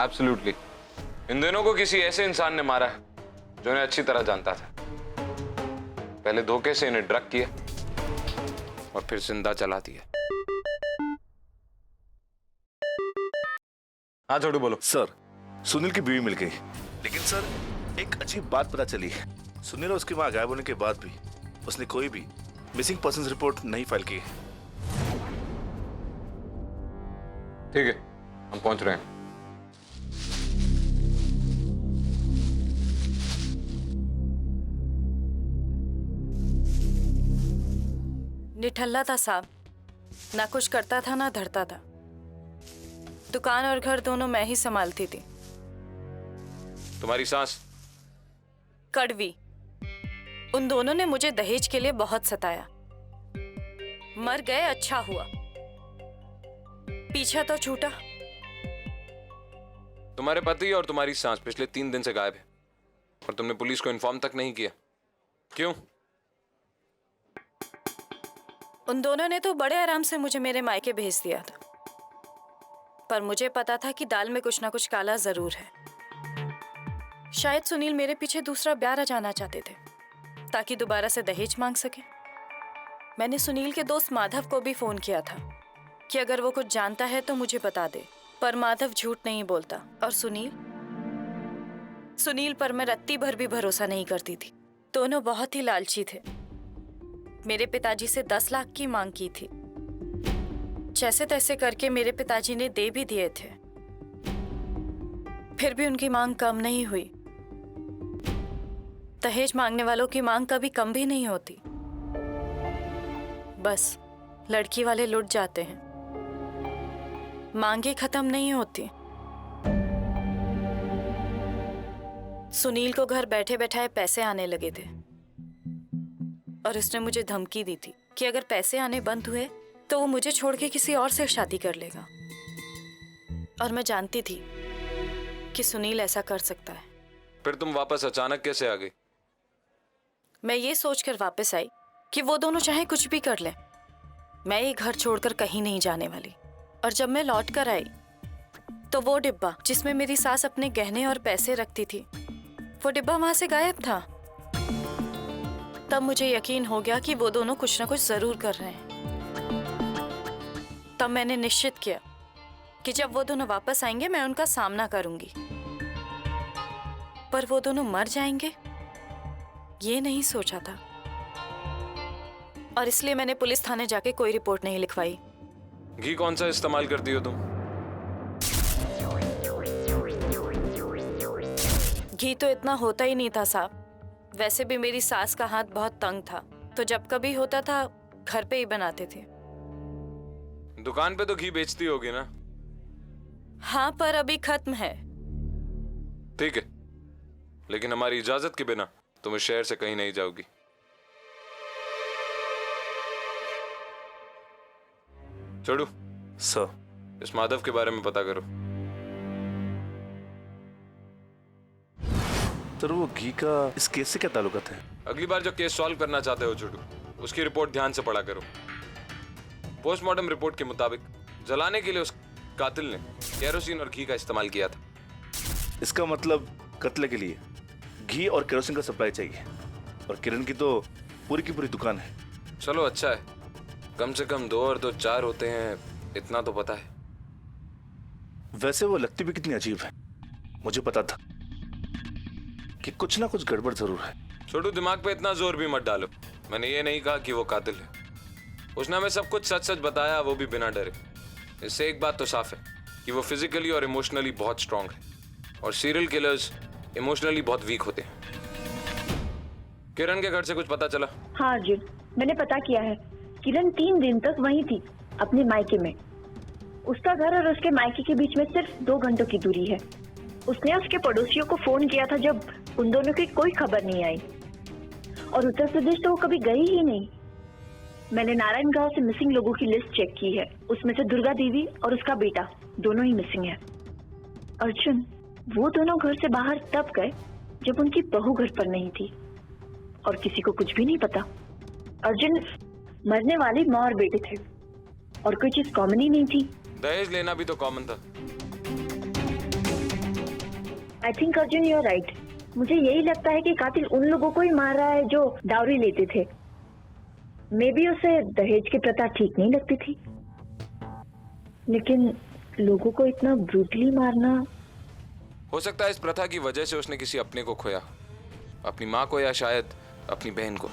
Absolutely. इन दोनों को किसी ऐसे इंसान ने मारा है जो इन्हें अच्छी तरह जानता था। पहले धोखे से इन्हें ड्रग किया और फिर जिंदा जला दिया। हाँ छोटू बोलो। सर, सुनील की बीवी मिल गई, लेकिन सर एक अजीब बात पता चली। सुनील और उसकी मां गायब होने के बाद भी उसने कोई भी मिसिंग पर्संस रिपोर्ट नहीं फाइल की। ठीक है, हम पहुंच रहे हैं। निठल्ला था साहब, ना कुछ करता था ना धरता था। दुकान और घर दोनों मैं ही संभालती थी। तुम्हारी सास? कड़वी। उन दोनों ने मुझे दहेज के लिए बहुत सताया। मर गए अच्छा हुआ, पीछा तो छूटा। तुम्हारे पति और तुम्हारी सास पिछले 3 दिन से गायब है और तुमने पुलिस को इन्फॉर्म तक नहीं किया, क्यों? उन दोनों ने तो बड़े आराम से मुझे मेरे मायके भेज दिया था, पर मुझे पता था कि दाल में कुछ ना कुछ काला जरूर है। शायद सुनील मेरे पीछे दूसरा ब्याह रचाना चाहते थे ताकि दोबारा से दहेज मांग सके। मैंने सुनील के दोस्त माधव को भी फोन किया था कि अगर वो कुछ जानता है तो मुझे बता दे, पर माधव झूठ नहीं बोलता। और सुनील पर मैं रत्ती भर भी भरोसा नहीं करती थी। दोनों बहुत ही लालची थे। मेरे पिताजी से 10 लाख की मांग की थी। जैसे तैसे करके मेरे पिताजी ने दे भी दिए थे, फिर भी उनकी मांग कम नहीं हुई। दहेज मांगने वालों की मांग कभी कम भी नहीं होती, बस लड़की वाले लुट जाते हैं, मांगे खत्म नहीं होती। सुनील को घर बैठे बैठाए पैसे आने लगे थे और उसने मुझे धमकी दी थी कि अगर पैसे आने बंद हुए तो वो मुझे छोड़ के किसी और से शादी कर लेगा। और मैं जानती थी कि सुनील ऐसा कर सकता है। फिर तुम वापस अचानक कैसे आ गई? मैं ये सोचकर वापस आई कि वो दोनों चाहे कुछ भी कर लें, मैं ये घर छोड़कर कहीं नहीं जाने वाली। और जब मैं लौट कर आई तो वो डिब्बा जिसमें मेरी सास अपने गहने और पैसे रखती थी, वो डिब्बा वहां से गायब था। तब मुझे यकीन हो गया कि वो दोनों कुछ ना कुछ जरूर कर रहे हैं। तब मैंने निश्चित किया कि जब वो दोनों वापस आएंगे मैं उनका सामना करूंगी, पर वो दोनों मर जाएंगे ये नहीं सोचा था। और इसलिए मैंने पुलिस थाने जाके कोई रिपोर्ट नहीं लिखवाई। घी कौन सा इस्तेमाल करती हो तुम? घी तो इतना होता ही नहीं था साहब। वैसे भी मेरी सास का हाथ बहुत तंग था, तो जब कभी होता था घर पे ही बनाते थे। दुकान पे तो घी बेचती होगी ना? हाँ, पर अभी खत्म है। ठीक है, लेकिन हमारी इजाजत के बिना तुम इस शहर से कहीं नहीं जाओगी। छोड़ू सर, इस माधव के बारे में पता करो। सर वो घी का इस केस से क्या ताल्लुकात है? अगली बार जो केस सॉल्व करना चाहते हो छोटू, उसकी रिपोर्ट ध्यान से पढ़ा करो। पोस्टमार्टम रिपोर्ट के मुताबिक जलाने के लिए उस कातिल ने केरोसिन और घी का इस्तेमाल किया था। इसका मतलब कत्ल के लिए घी और केरोसिन का सप्लाई चाहिए, और किरण की तो पूरी की पूरी दुकान है। चलो अच्छा है, कम से कम 2 और 2 4 होते हैं, इतना तो पता है। वैसे वो लगती भी कितनी अजीब है। मुझे पता था कि कुछ ना कुछ गड़बड़ जरूर है। छोटू दिमाग पे इतना जोर भी मत डालो। मैंने ये नहीं कहा कि वो कातिल है। उसने हमें सब कुछ सच सच बताया, वो भी बिना डरे। इससे एक बात तो साफ है कि वो फिजिकली और इमोशनली बहुत स्ट्रांग है, और सीरियल किलर्स इमोशनली बहुत वीक होते हैं। किरण के घर से कुछ पता चला? हाँ अर्जुन, मैंने पता किया है। किरण 3 दिन तक वहीं थी, अपने मायके में। उसका घर और उसके मायके के बीच में सिर्फ 2 घंटों की दूरी है। उसने उसके पड़ोसियों को फोन किया था जब उन दोनों की कोई खबर नहीं आई, और उत्तर प्रदेश तो वो कभी गई ही नहीं। मैंने नारायण गांव से मिसिंग लोगों की लिस्ट चेक की है, उसमें से दुर्गा देवी और उसका बेटा दोनों ही मिसिंग है। अर्जुन, वो दोनों घर से बाहर तब गए जब उनकी बहू घर पर नहीं थी, और किसी को कुछ भी नहीं पता। अर्जुन, मरने वाले माँ और बेटे थे, और कोई चीज कॉमन ही नहीं थी। दहेज लेना भी तो कॉमन था। I think Arjun you are right. मुझे यही लगता है कि कातिल उन लोगों को ही मार रहा है जो डाउरी लेते थे। मे बी उसे दहेज की प्रथा ठीक नहीं लगती थी, लेकिन लोगों को इतना ब्रूटली मारना। हो सकता है इस प्रथा की वजह से उसने किसी अपने को खोया, अपनी माँ को या शायद अपनी बहन को।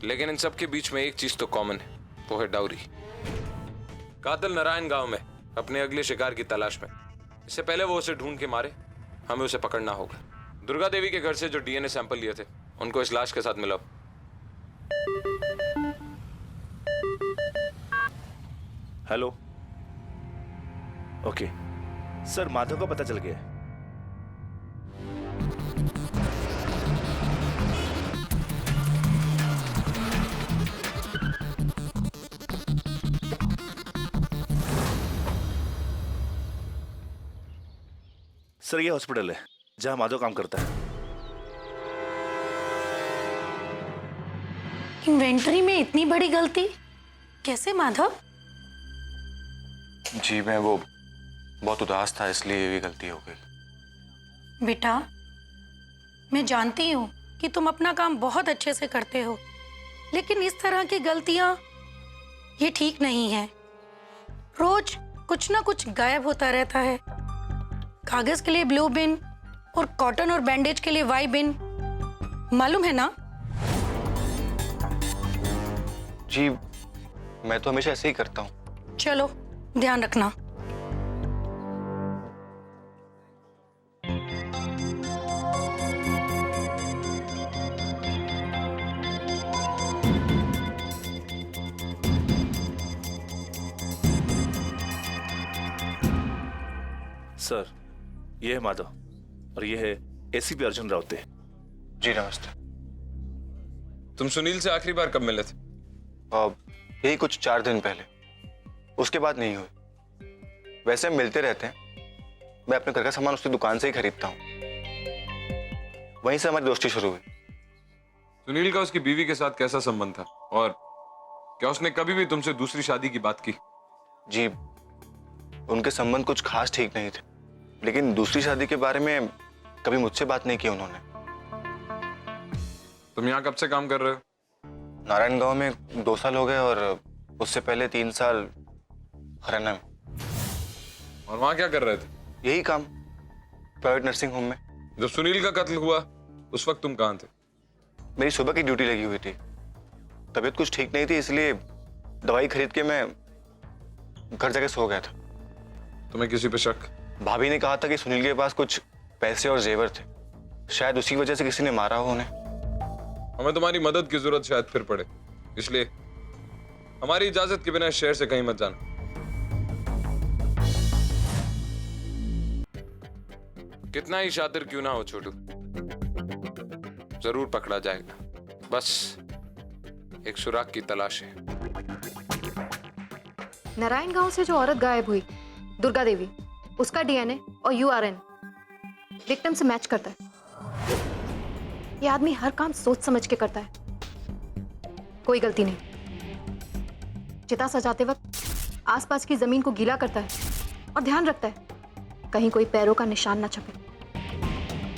लेकिन इन सब के बीच में एक चीज तो कॉमन है, वो है डाउरी। कातिल नारायण गांव में अपने अगले शिकार की तलाश में। इससे पहले वो उसे ढूंढ के मारे, हमें उसे पकड़ना होगा। दुर्गा देवी के घर से जो डीएनए सैंपल लिए थे उनको इस लाश के साथ मिलाओ। हेलो। ओके सर, माधव का पता चल गया है। सर ये हॉस्पिटल है जहां माधव काम करता है। इन्वेंटरी में इतनी बड़ी गलती कैसे माधव? जी मैं वो बहुत उदास था इसलिए ये भी गलती हो गई। बेटा, मैं जानती हूँ कि तुम अपना काम बहुत अच्छे से करते हो, लेकिन इस तरह की गलतियाँ ये ठीक नहीं है। रोज कुछ ना कुछ गायब होता रहता है। कागज के लिए ब्लू बिन और कॉटन और बैंडेज के लिए वाइट बिन, मालूम है ना? जी मैं तो हमेशा ऐसे ही करता हूँ। चलो ध्यान रखना। सर ये है माधव और ये है एसीपी अर्जुन राउते। जी नमस्ते। तुम सुनील से आखिरी बार कब मिले थे? यही कुछ 4 दिन पहले, उसके बाद नहीं हुई। वैसे हम मिलते रहते हैं, मैं अपने घर का सामान उसकी दुकान से ही खरीदता हूँ। वहीं से हमारी दोस्ती शुरू हुई। सुनील का उसकी बीवी के साथ कैसा संबंध था और क्या उसने कभी भी तुमसे दूसरी शादी की बात की? जी उनके संबंध कुछ खास ठीक नहीं थे, लेकिन दूसरी शादी के बारे में कभी मुझसे बात नहीं की उन्होंने। तुम यहाँ कब से काम कर रहे हो? नारायण गांव में 2 साल हो गए और उससे पहले 3 साल हरियाणा में। और वहाँ क्या कर रहे थे? यही काम, प्राइवेट नर्सिंग होम में। जब सुनील का कत्ल हुआ उस वक्त तुम कहाँ थे? मेरी सुबह की ड्यूटी लगी हुई थी, तबीयत कुछ ठीक नहीं थी, इसलिए दवाई खरीद के मैं घर जाके सो गया था। तुम्हें किसी पे शक? भाभी ने कहा था कि सुनील के पास कुछ पैसे और जेवर थे, शायद उसी वजह से किसी ने मारा हो उन्हें। हमें तुम्हारी मदद की जरूरत शायद फिर पड़े, इसलिए हमारी इजाजत के बिना इस शहर से कहीं मत जाना। कितना ही शातिर क्यों ना हो छोटू, जरूर पकड़ा जाएगा। बस एक सुराग की तलाश है। नारायण गांव से जो औरत गायब हुई, दुर्गा देवी, उसका डीएनए और यूआरएन विक्टिम से मैच करता है। ये आदमी हर काम सोच समझ के करता है, कोई गलती नहीं। चिता सजाते वक्त आसपास की जमीन को गीला करता है और ध्यान रखता है कहीं कोई पैरों का निशान ना छपे।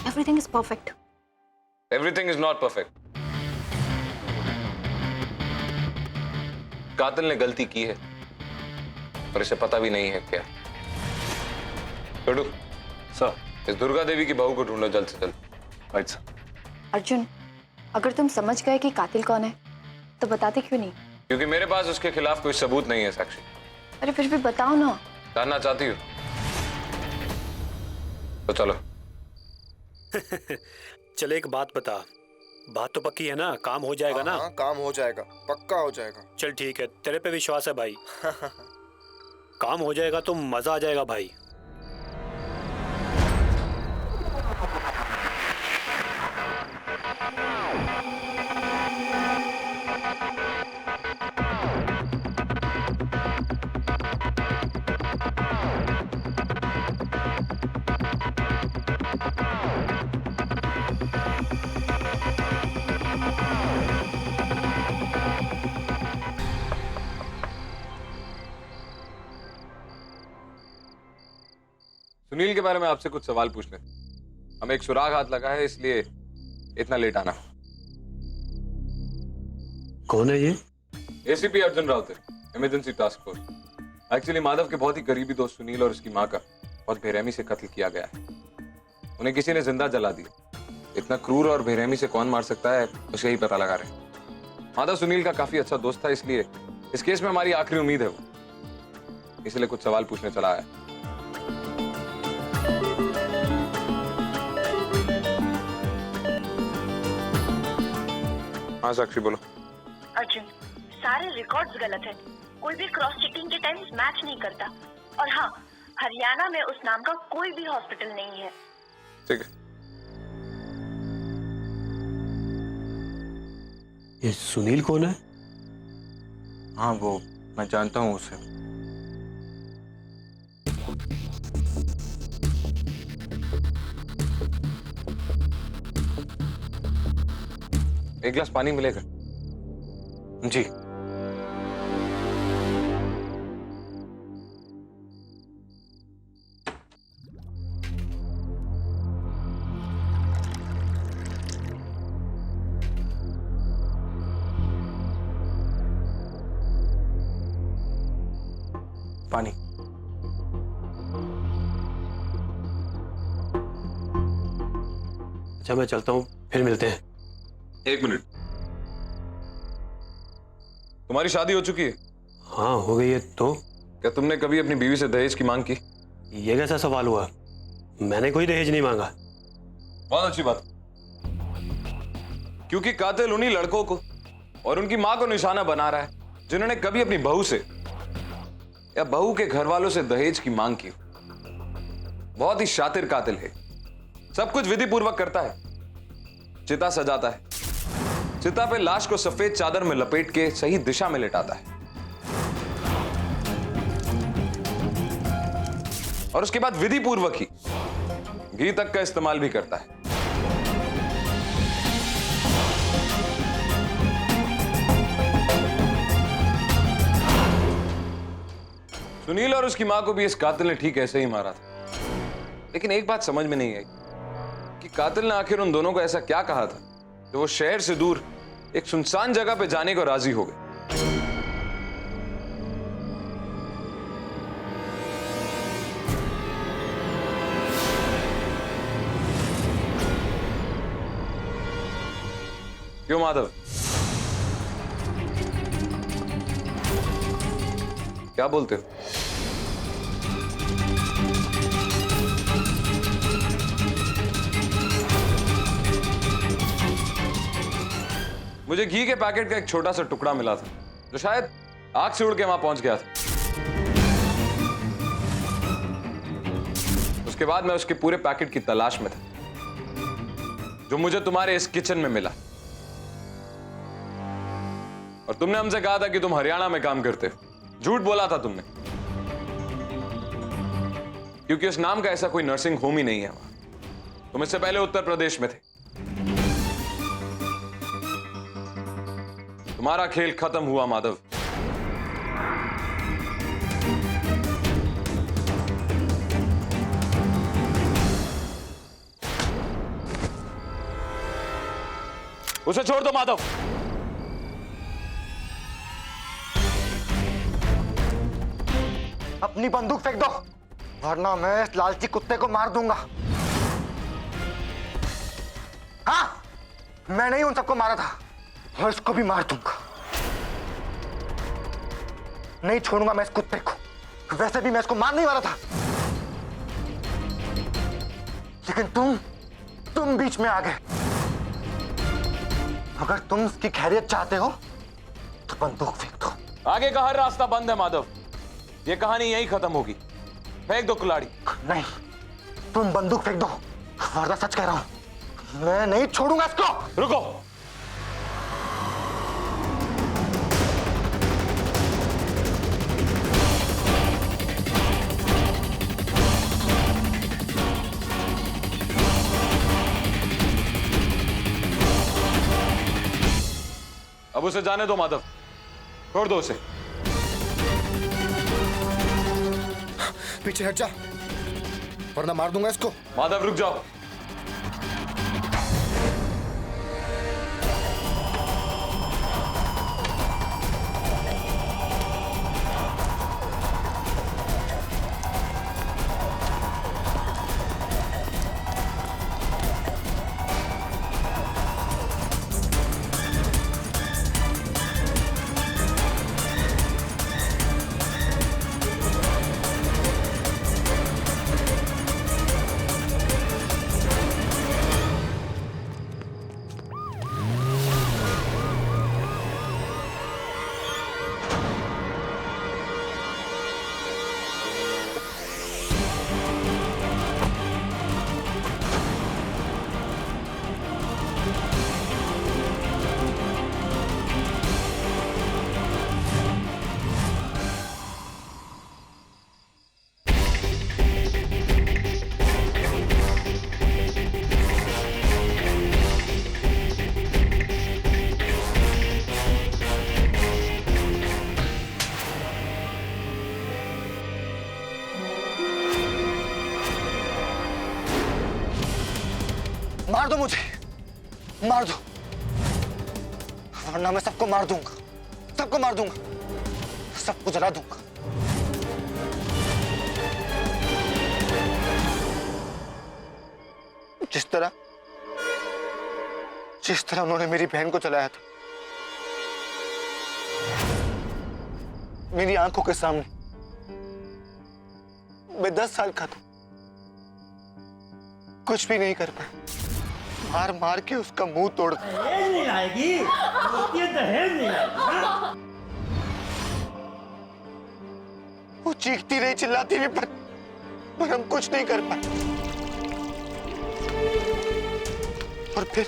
Everything is perfect. Everything is not perfect. कातिल ने गलती की है पर इसे पता भी नहीं है क्या। छोटू सर। इस दुर्गा देवी की बहू को ढूंढो जल्द से जल्द। Right sir. अर्जुन, अगर तुम समझ गए कि कातिल कौन है तो बताते क्यों नहीं? क्योंकि मेरे पास उसके खिलाफ कोई सबूत नहीं है साक्षी। अरे फिर भी बताओ ना। जानना चाहती हो तो चलो। चल एक बात बता, बात तो पक्की है ना? काम हो जाएगा ना? हाँ, काम हो जाएगा, पक्का हो जाएगा। चल ठीक है, तेरे पे विश्वास है भाई। काम हो जाएगा तो मजा आ जाएगा भाई। सुनील के बारे में आपसे कुछ सवाल पूछने थे। हमें एक सुराग हाथ लगा है, इसलिए इतना लेट आना। कौन है ये? ACP Arjun Raut, emergency task force. Actually Madhav के बहुत ही करीबी दोस्त सुनील और उसकी माँ का बहुत बेरहमी से कत्ल किया गया है। उन्हें किसी ने जिंदा जला दिया। इतना क्रूर और बेरहमी से कौन मार सकता है, उसे ही पता लगा रहे हैं। माधव सुनील का काफी अच्छा दोस्त था, इसलिए इस केस में हमारी आखिरी उम्मीद है वो, इसलिए कुछ सवाल पूछने चला आया। हाँ साक्षी बोलो। अर्जुन, सारे रिकॉर्ड्स गलत है। कोई भी क्रॉस चेकिंग के टाइम मैच नहीं करता। और हाँ, हरियाणा में उस नाम का कोई भी हॉस्पिटल नहीं है। ठीक है। ये सुनील कौन है? हाँ वो मैं जानता हूँ उसे। एक गिलास पानी मिलेगा? जी। पानी। अच्छा मैं चलता हूँ, फिर मिलते हैं। एक मिनट, तुम्हारी शादी हो चुकी है? हाँ हो गई है। तो क्या तुमने कभी अपनी बीवी से दहेज की मांग की? ये कैसा सवाल हुआ? मैंने कोई दहेज नहीं मांगा। बहुत अच्छी बात, क्योंकि कातिल उन्हीं लड़कों को और उनकी मां को निशाना बना रहा है जिन्होंने कभी अपनी बहू से या बहू के घर वालों से दहेज की मांग की। बहुत ही शातिर कातिल है, सब कुछ विधि पूर्वक करता है। चिता सजाता है, चिता पे लाश को सफेद चादर में लपेट के सही दिशा में लेटाता है और उसके बाद विधि पूर्वक ही घी तक का इस्तेमाल भी करता है। सुनील और उसकी मां को भी इस कातिल ने ठीक ऐसे ही मारा था, लेकिन एक बात समझ में नहीं आई कि कातिल ने आखिर उन दोनों को ऐसा क्या कहा था कि वो शहर से दूर एक सुनसान जगह पे जाने को राजी हो गए। क्यों माधव, क्या बोलते हो? मुझे घी के पैकेट का एक छोटा सा टुकड़ा मिला था जो शायद आग से उड़ के वहां पहुंच गया था। उसके बाद मैं उसके पूरे पैकेट की तलाश में था, जो मुझे तुम्हारे इस किचन में मिला। और तुमने हमसे कहा था कि तुम हरियाणा में काम करते हो। झूठ बोला था तुमने, क्योंकि उस नाम का ऐसा कोई नर्सिंग होम ही नहीं है वहां। तुम इससे पहले उत्तर प्रदेश में थे। तुम्हारा खेल खत्म हुआ माधव। उसे छोड़ दो माधव। अपनी बंदूक फेंक दो, वरना मैं इस लालची कुत्ते को मार दूंगा। हाँ, मैंने ही उन सबको मारा था और इसको भी मार दूंगा। नहीं छोड़ूंगा मैं इस कुत्ते को। वैसे भी मैं इसको मारने ही वाला था, लेकिन तुम बीच में आ गए। अगर तुम इसकी खैरियत चाहते हो तो बंदूक फेंक दो। आगे का हर रास्ता बंद है माधव, ये कहानी यहीं खत्म होगी। फेंक दो कुल्हाड़ी। नहीं, तुम बंदूक फेंक दो, वरना सच कह रहा हूं मैं नहीं छोड़ूंगा इसको। रुको, अब उसे जाने दो माधव, छोड़ दो उसे। पीछे हट जा, वरना मार दूंगा इसको। माधव रुक जाओ, मार दो मुझे, मार दो, वरना मैं सबको मार दूंगा, सबको मार दूंगा, सबको जला दूंगा। जिस तरह उन्होंने मेरी बहन को जलाया था, मेरी आंखों के सामने। मैं 10 साल का था, कुछ भी नहीं कर पाया, मार मार के उसका मुंह तोड़ दिया। नहीं आएगी, ये दहेज नहीं आएगी। वो चीखती रही, चिल्लाती रही, पर हम कुछ नहीं कर पाए। और फिर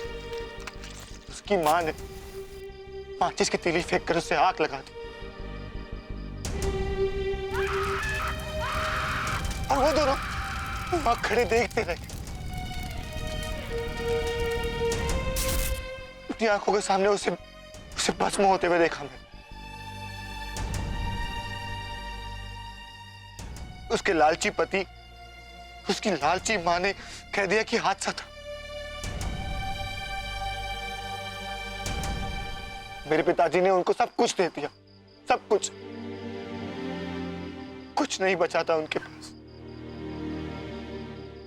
उसकी मां ने माचिस की तीली फेंक कर उसे आग लगा दी। और वो दोनों वहां खड़े देखते रहे। अपनी आंखों के सामने उसे भस्म होते हुए देखा मैंने। उसके लालची पति, उसकी लालची मां ने कह दिया कि हादसा था। मेरे पिताजी ने उनको सब कुछ दे दिया, सब कुछ। कुछ नहीं बचा था उनके पास,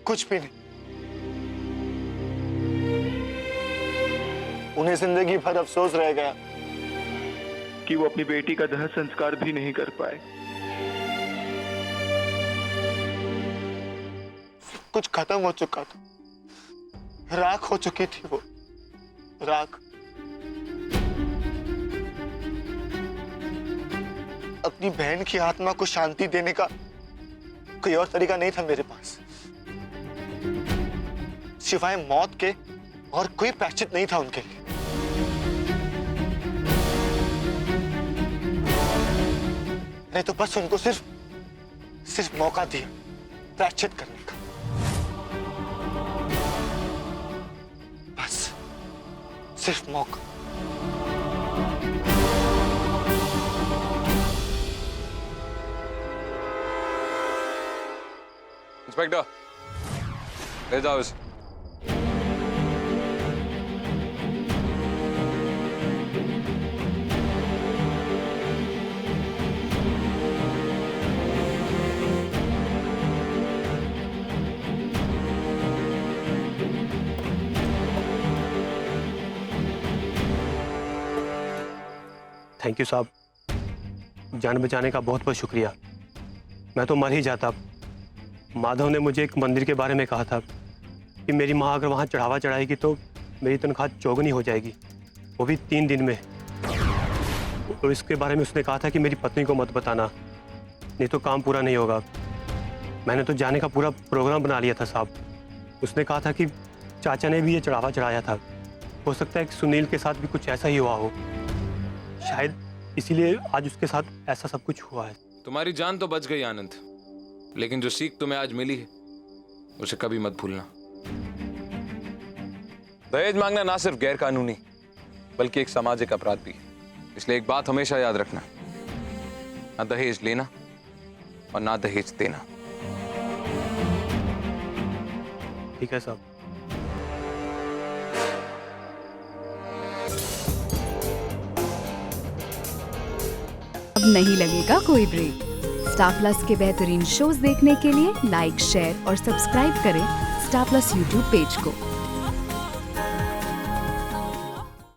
कुछ भी नहीं। उन्हें जिंदगी भर अफसोस रह गया कि वो अपनी बेटी का दाह संस्कार भी नहीं कर पाए। कुछ खत्म हो चुका था, राख हो चुकी थी वो, राख। अपनी बहन की आत्मा को शांति देने का कोई और तरीका नहीं था मेरे पास, सिवाय मौत के और कोई प्रायश्चित नहीं था उनके लिए। नहीं तो बस उनको सिर्फ मौका दिया प्रायश्चित करने का, बस सिर्फ मौका। इंस्पेक्टर, ले जाओ इसे। थैंक यू साहब, जान बचाने का बहुत बहुत शुक्रिया। मैं तो मर ही जाता। माधव ने मुझे एक मंदिर के बारे में कहा था कि मेरी माँ अगर वहाँ चढ़ावा चढ़ाएगी तो मेरी तनख्वाह चौगुनी हो जाएगी, वो भी 3 दिन में। तो इसके बारे में उसने कहा था कि मेरी पत्नी को मत बताना, नहीं तो काम पूरा नहीं होगा। मैंने तो जाने का पूरा प्रोग्राम बना लिया था साहब। उसने कहा था कि चाचा ने भी ये चढ़ावा चढ़ाया था, हो सकता है कि सुनील के साथ भी कुछ ऐसा ही हुआ हो, शायद इसीलिए आज उसके साथ ऐसा सब कुछ हुआ है। तुम्हारी जान तो बच गई आनंद, लेकिन जो सीख तुम्हें आज मिली है उसे कभी मत भूलना। दहेज मांगना ना सिर्फ गैर कानूनी बल्कि एक सामाजिक अपराध भी है, इसलिए एक बात हमेशा याद रखना, ना दहेज लेना और ना दहेज देना। ठीक है साहब। नहीं लगेगा कोई ब्रेक। स्टार प्लस के बेहतरीन शोज देखने के लिए लाइक, शेयर और सब्सक्राइब करें स्टार प्लस यूट्यूब पेज को।